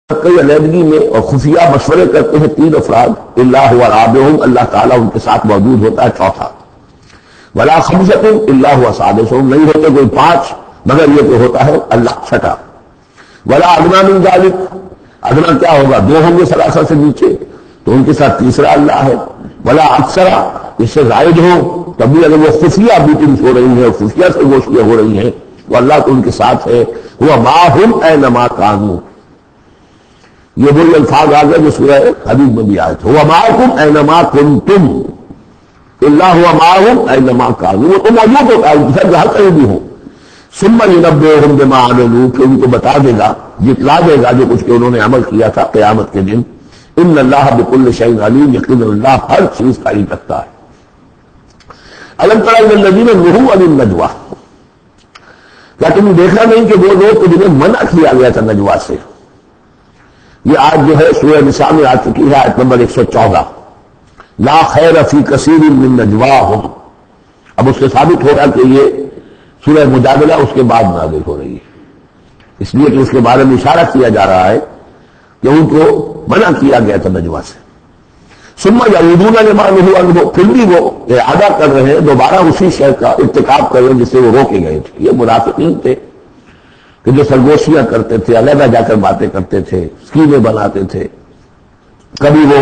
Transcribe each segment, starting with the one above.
کئی علیحدگی میں اور خفیہ مشورے کرتے ہیں تین افراد، اللہ و رابعہم، اللہ تعالیٰ ان کے ساتھ موجود ہوتا ہے چوتھا، ولا خمسۃ اللہ و سادسہم، نہیں ہوتے کوئی پانچ مگر یہ کہ ہوتا ہے اللہ چھٹا، ولا ادنیٰ من ذالک، ادنیٰ کیا ہوگا، دو ہوں گے ثلاثہ سے نیچے تو ان کے ساتھ تیسرا اللہ ہے، ولا اکثر، اس سے زائد ہو تب بھی اگر وہ خفیہ میٹنگز ہو رہی ہیں، خفیہ سے گوشیاں ہو رہی ہیں تو اللہ تو ان کے ساتھ ہے، هو معہم اینما کانوا، یہ وہی الفاظ آ گئے جو سورہ حدید میں بھی آئے تھے، هو معکم اینما کنتم، اللہ هو معہم اینما کانوا، وہ تو موجود ہوتا ہے جہاں کہیں بھی ہوں، ثم ینبئہم بما عملوا، کہ ان کو بتا دے گا، جتلا دے گا جو کچھ کہ انہوں نے عمل کیا تھا قیامت کے دن، ان اللہ بکل شیء علیم، یقینا اللہ ہر چیز کا علم رکھتا ہے۔ الم تر الی الذین نہوا عن النجوی، کیا تم نے دیکھا نہیں کہ وہ لوگ جنہیں منع کیا گیا تھا نجوا سے، یہ آج جو ہے سورہ نساء میں آ چکی ہے آیت نمبر 114، لا خیر فی کثیر من نجواہم، اب اس سے ثابت ہو رہا کہ یہ سورہ مجادلہ اس کے بعد نازل ہو رہی ہے، اس لیے کہ اس کے بارے میں اشارہ کیا جا رہا ہے کہ ان کو منع کیا گیا تھا نجوا سے، ثم یعودون لما نہوا عنہ، پھر بھی وہ اعادہ کر رہے ہیں، دوبارہ اسی شے کا ارتکاب کر رہے ہیں جس سے وہ روکے گئے تھے۔ یہ منافقین تھے کہ جو سرگوشیاں کرتے تھے، علیحدہ جا کر باتیں کرتے تھے، اسکیمیں بناتے تھے، کبھی وہ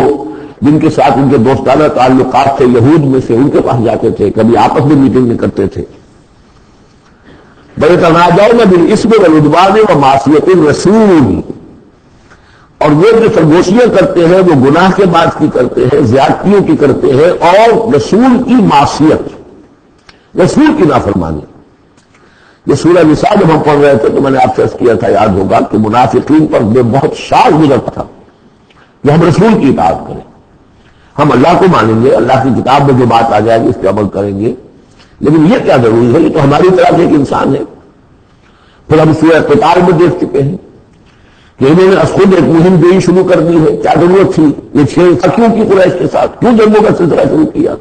جن کے ساتھ ان کے دوستانہ تعلقات تھے یہود میں سے ان کے پاس جاتے تھے، کبھی آپس میں میٹنگ میں کرتے تھے، وَيَتَنَاجَوْنَ بِالْإِثْمِ وَالْعُدْوَانِ وَمَعْصِيَتِ الرَّسُولِ، اور وہ جو سرگوشیاں کرتے ہیں وہ گناہ کے بات کی کرتے ہیں، زیادتیوں کی کرتے ہیں، اور رسول کی معصیت، رسول کی نافرمانی۔ یہ سورہ نساء جب ہم پڑھ رہے تھے تو میں نے آپ سے عرض کیا تھا، یاد ہوگا کہ منافقین پر بہت شاذ گزرتا تھا کہ ہم رسول کی اطاعت کریں، ہم اللہ کو مانیں گے، اللہ کی کتاب میں جو بات آ جائے گی اس پہ عمل کریں گے، لیکن یہ کیا ضروری ہے، یہ تو ہماری طرح ایک انسان ہے۔ پھر ہم سورہ قتال میں دیکھ چکے ہیں کہ انہوں نے خود ایک مہم جوئی شروع کر دی ہے، کیا ضرورت تھی یہ 6 سخیوں کی قریش کے ساتھ، کیوں جنگوں کا سلسلہ شروع کیا،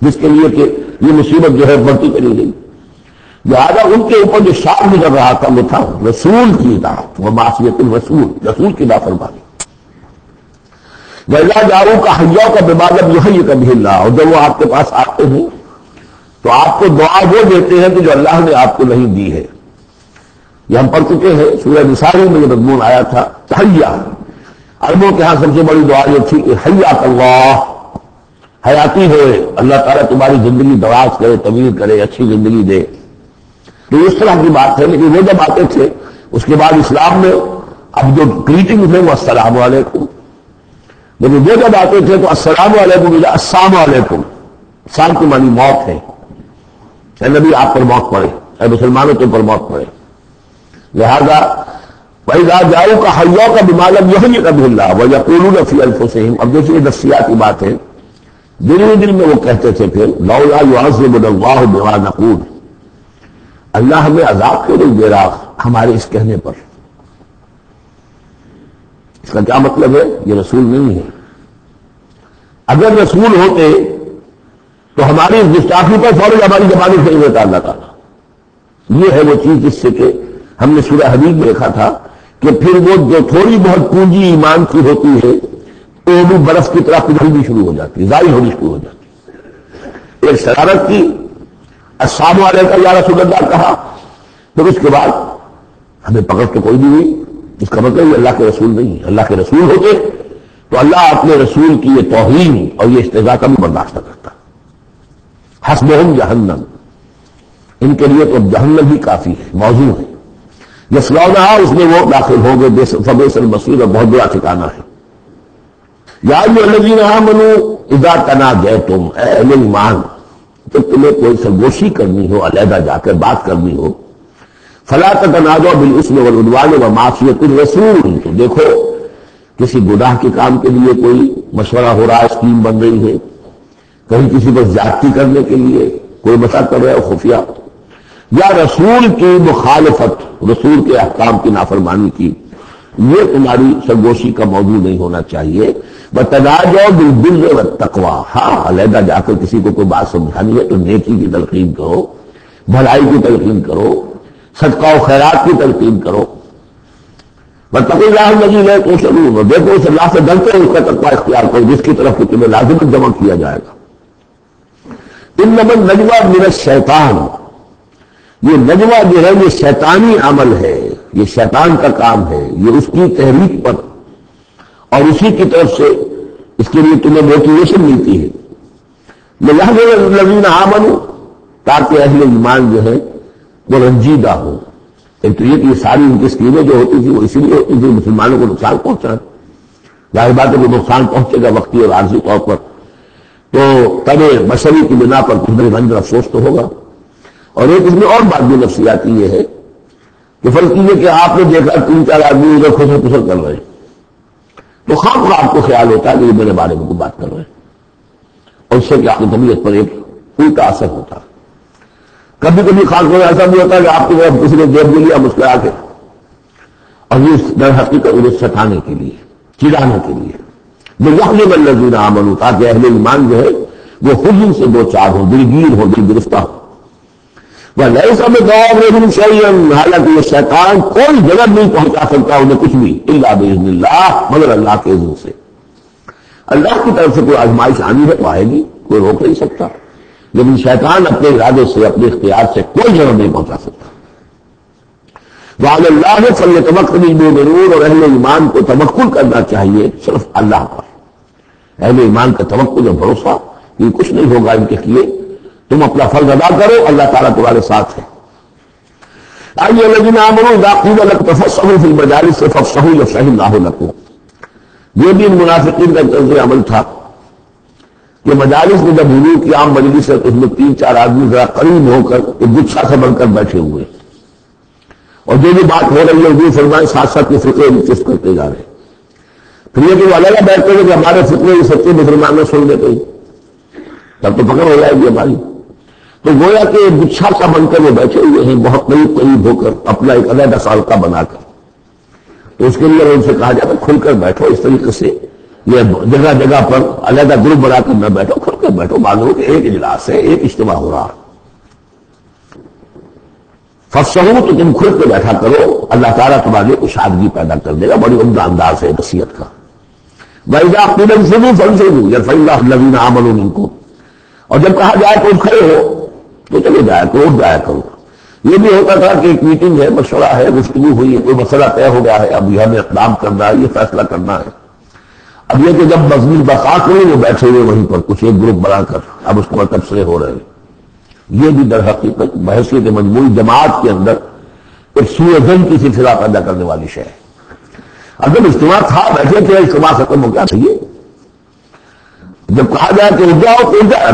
جس کے لیے کہ یہ مصیبت جو ہے بڑھتی چلی گئی، لہٰذا ان کے اوپر جو شاخ گزر رہا تھا وہ تھا رسول کی اطاعت، وہ معصیت الرسول، رسول کی نافرمانی۔ وَإِذَا جَاءُوكَ حَيَّوْكَ بِمَا لَمْ يُحَيِّكَ بِهِ اللَّهُ، اور جب وہ آپ کے پاس آتے ہیں تو آپ کو دعا وہ دیتے ہیں کہ جو اللہ نے آپ کو نہیں دی ہے۔ یہ ہم پڑھ چکے ہیں سورہ نساء میں یہ مضمون آیا تھا، حیا، عربوں کے ہاں سب سے بڑی دعا یہ تھی کہ حیاک اللہ، حیاتی ہوئے، اللہ تعالیٰ تمہاری زندگی دراز کرے، طویل کرے، اچھی زندگی دے، تو اس طرح کی بات ہے۔ لیکن وہ جب آتے تھے اس کے بعد اسلام میں اب جو گریٹنگ ہے وہ السلام علیکم، لیکن وہ جب آتے تھے تو السلام علیکم، السلام علیکم، سال کی معنی موت ہے، اے نبی آپ پر موت پڑے، اے مسلمانوں تم پر موت پڑے، لہذا وَإِذَا جَاءُوكَ حَيَّوْكَ بِمَا لَمْ يُحَيِّكَ بِهِ اللَّهُ وَيَقُولُونَ فِي أَنفُسِهِمْ، اب دیکھیے نفسیاتی بات ہے، دل میں وہ کہتے تھے پھر لَوْلَا يُعَذِّبُنَا اللَّهُ بِمَا نَقُولُ، اللہ ہمیں عذاب کیوں نہیں دے رہا ہمارے اس کہنے پر۔ اس کا کیا مطلب ہے؟ یہ رسول نہیں ہے، اگر رسول ہوتے تو ہماری گستاخی پر فوراً ہماری زبان سے دیتا اللہ تعالیٰ۔ یہ ہے وہ چیز جس سے کہ ہم نے سورہ حدید میں دیکھا تھا کہ پھر وہ جو تھوڑی بہت پونجی ایمان کی ہوتی ہے وہ بھی برف کی طرح پگھلنی شروع ہو جاتی ہے، ضائع ہونی شروع ہو جاتی ہے۔ ایک شرارت کی، السلام علیکم یا رسول اللہ کہا، پھر اس کے بعد ہمیں پکڑ تو کوئی نہیں ہوئی، اس کا مطلب یہ اللہ کے رسول نہیں ہے۔ اللہ کے رسول ہوتے تو اللہ اپنے رسول کی یہ توہین اور یہ استہزاء کا بھی برداشت نہ کرتا۔ حسبہم جہنم، ان کے لیے تو جہنم ہی کافی ہے، موضوع ہے، یصلونہا، اس میں وہ داخل ہوں گے، فبئس المصیر، اور بہت برا ٹھکانہ ہے۔ یا ایھا الذین آمنوا اذا تناجیتم، اے اہل ایمان، جب تمہیں کوئی سرگوشی کرنی ہو، علیحدہ جا کر بات کرنی ہو، فلا تتناجوا بالاسم والعدوان ومعصیۃ الرسول، تو دیکھو کسی گناہ کے کام کے لیے کوئی مشورہ ہو رہا ہے، اسکیم بن رہی ہے، کہیں کسی پر زیادتی کرنے کے لیے کوئی مسئلہ کر رہا ہے خفیہ، یا رسول کی مخالفت، رسول کے احکام کی نافرمانی کی، یہ تمہاری سرگوشی کا موضوع نہیں ہونا چاہیے۔ وَتَنَاجَوْا بِالْبِرِّ وَالتَّقْوَىٰ، ہاں علیحدہ جا کر کسی کو کوئی بات سمجھانی ہے تو نیکی کی تلقین کرو، بھلائی کی تلقین کرو، صدقہ و خیرات کی تلقین کرو، واتقوا اللہ الذی الیہ تحشرون، اور دیکھو اس اللہ سے ڈرتے ہیں، اس کا تقوی اختیار کرو جس کی طرف تمہیں لازماً جمع کیا جائے گا۔ انما النجوى من الشیطان، یہ نجوہ جو ہے یہ شیطانی عمل ہے، یہ شیطان کا کام ہے، یہ اس کی تحریک پر اور اسی کی طرف سے اس کے لیے تمہیں موٹیویشن ملتی ہے۔ لِيَحْذَرَ الَّذِينَ آمَنُوا، تاکہ اہل ایمان جو ہے وہ رنجیدہ ہو۔ ایک تو یہ کہ یہ ساری ان کی اسکیمیں جو ہوتی تھی وہ اسی لیے ہوتی تھی مسلمانوں کو نقصان پہنچائیں، ظاہر بات ہے کہ نقصان پہنچے گا وقتی اور عارضی طور پر، تو طبع بشری کی بنا پر کچھ بھی رنج افسوس تو ہوگا۔ اور ایک اس میں اور بات بھی نفسیاتی یہ ہے کہ فرض کیجیے کہ آپ نے دیکھا 3-4 آدمی ادھر خسر پسر کر رہے ہیں، تو خام آپ کو خیال ہوتا ہے کہ یہ میرے بارے میں کوئی بات کر رہے ہیں، اور اس سے کہ آپ کی طبیعت پر ایک الٹا اثر ہوتا ہے۔ کبھی کبھی خاص طور ایسا بھی ہوتا ہے کہ آپ کی طرف کسی نے دیکھ بھی لیا مسکرا کے، اور یہ در حقیقت انہیں ستانے کے لیے، چڑھانے کے لیے۔ لِيَحْذَرَ الَّذِينَ آمَنُوا، تاکہ اہل ایمان جو ہے وہ حزن سے دو چار ہو، دلگیر ہو، دل گرفتہ ہو۔ وَلَيْسَ بِضَارِّهِمْ شَيْئًا، حالانکہ یہ شیطان کوئی ضرر نہیں پہنچا سکتا انہیں کچھ بھی، الا بِإِذْنِ اللَّهِ، مگر اللہ کے اذن سے۔ اللہ کی طرف سے کوئی آزمائش آنی ہے تو آئے گی، کوئی روک نہیں سکتا، لیکن شیطان اپنے ارادے سے اپنے اختیار سے کوئی ضرر نہیں پہنچا سکتا۔ وعلى الله فليتوكل المؤمنون، اور اہل ایمان کو توکل کرنا چاہیے صرف اللہ پر۔ اہل ایمان کا توکل اور بھروسہ یہ کچھ نہیں ہوگا ان کے کیے، تم اپنا فرض ادا کرو، اللہ تعالیٰ تمہارے ساتھ ہے۔ ایھا الذین آمنوا اذا قیل لکم تفصحوا فی المجالس فافصحوا یفصح اللہ لکم، یہ بھی ان منافقین کا طرز عمل تھا کہ مجالس میں جب حضور کی عام مجلس ہے تو اس میں 3-4 آدمی ذرا قریب ہو کر ایک گچھا سے بن کر بیٹھے ہوئے، اور جو بھی بات ہو رہی ہے حضور فرمائے ساتھ ساتھ یہ فقہ دلچسپ کرتے جا رہے ہیں۔ پھر یہ کہ وہ الگ بیٹھتے ہیں کہ ہمارے فقہ یہ سچے مسلمان نہ سن لیتے ہیں، تب تو پکڑ ہو جائے گی ہماری۔ تو گویا کہ ایک گچھا سا بن کر وہ بیٹھے ہوئے ہیں، بہت قریب ہو کر، اپنا ایک علیحدہ سالقہ بنا کر۔ تو اس کے لیے ان سے کہا جاتا ہے کھل کر بیٹھو، اس طریقے سے یہ جگہ جگہ پر علیحدہ گروپ بنا کر نہ بیٹھو، کھل کر بیٹھو، معلوم کہ ایک اجلاس ہے، ایک اجتماع ہو رہا۔ فافصحوا، تو تم کھل کے بیٹھا کرو، اللہ تعالیٰ تمہارے لیے کشادگی پیدا کر دے گا۔ بڑی عمدہ انداز ہے نصیحت کا۔ وَإِذَا قِيلَ انفِرُوا فَانفِرُوا يَرْفَعِ اللَّهُ الَّذِينَ آمَنُوا مِنكُمْ، اور جب کہا جائے کہ کھڑے ہو تو چلے جایا کرو، اٹھ جایا کرو۔ یہ بھی ہوتا تھا کہ ایک میٹنگ ہے، مشورہ ہے، گفتگو ہوئی ہے، کوئی مسئلہ طے ہو گیا ہے، اب یہ ہمیں اقدام کرنا ہے، یہ فیصلہ کرنا ہے۔ اب یہ کہ جب مزید بخاک ہوئی وہ بیٹھے ہوئے وہیں پر کچھ ایک گروپ بنا کر اب اس کو تبصرے ہو رہے ہیں، یہ بھی در حقیقت بحیثیت مجموعی جماعت کے اندر ایک سوء ظن کی سلسلہ پیدا کرنے والی شے ہے۔ اگر اجتماع تھا، بیٹھے تھے، اجتماع ختم ہو گیا، صحیح ہے، جب کہا جائے کہ اٹھ جاؤ تو اٹھ جاؤ۔